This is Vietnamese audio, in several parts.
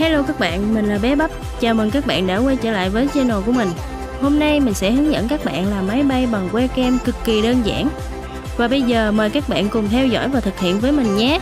Hello các bạn, mình là bé Bắp. Chào mừng các bạn đã quay trở lại với channel của mình. Hôm nay mình sẽ hướng dẫn các bạn làm máy bay bằng que kem cực kỳ đơn giản. Và bây giờ mời các bạn cùng theo dõi và thực hiện với mình nhé.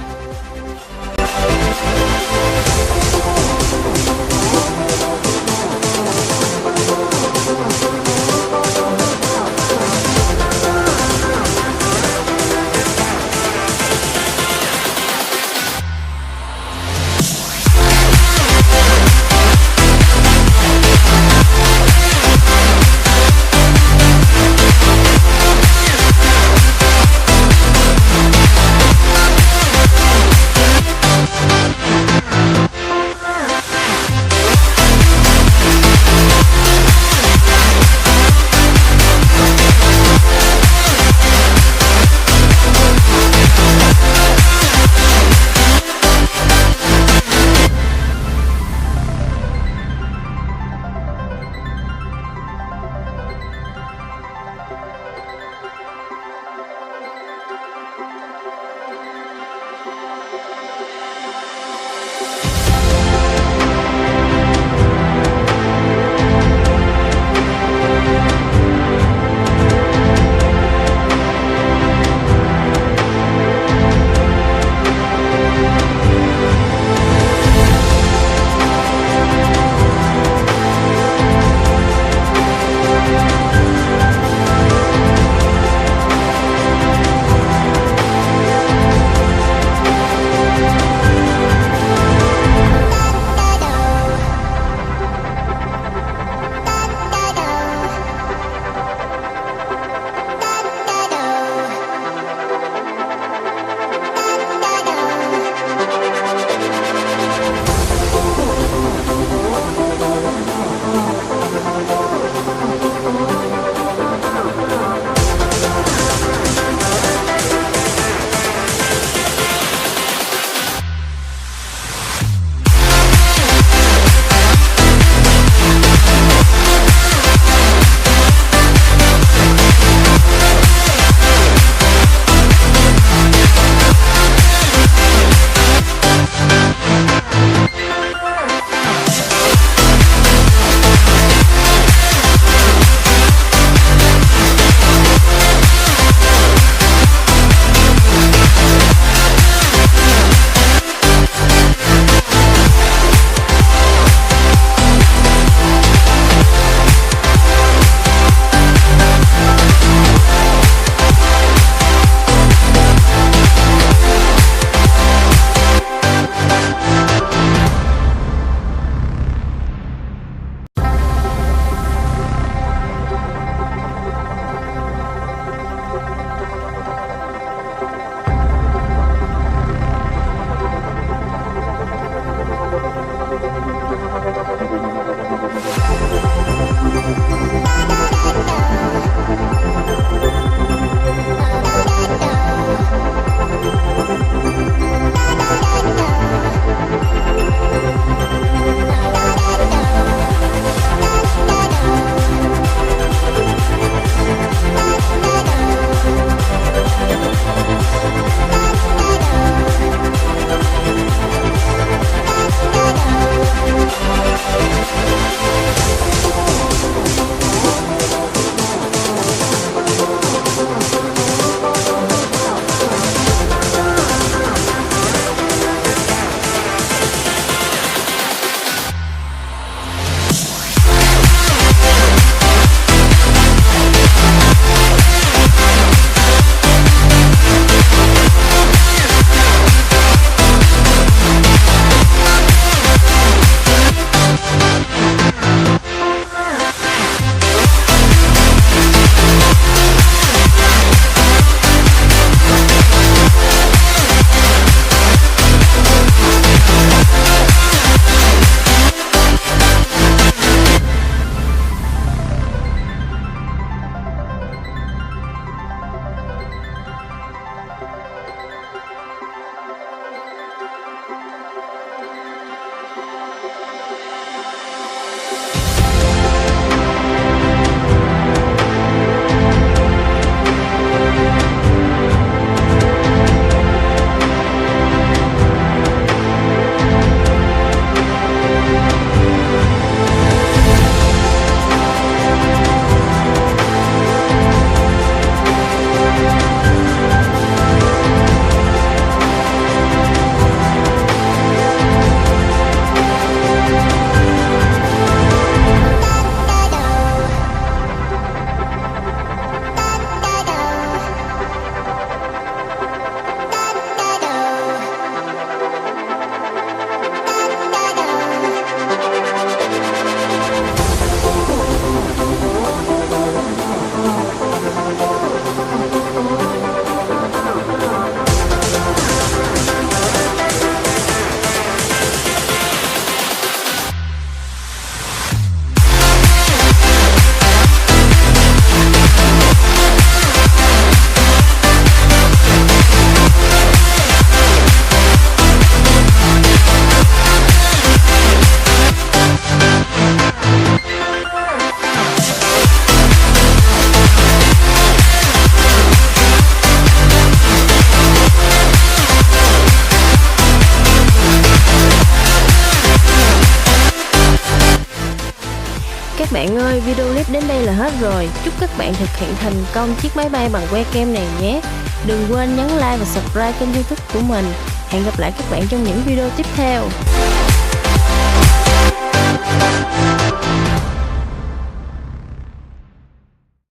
Các bạn ơi, video clip đến đây là hết rồi. Chúc các bạn thực hiện thành công chiếc máy bay bằng que kem này nhé. Đừng quên nhấn like và subscribe kênh YouTube của mình. Hẹn gặp lại các bạn trong những video tiếp theo.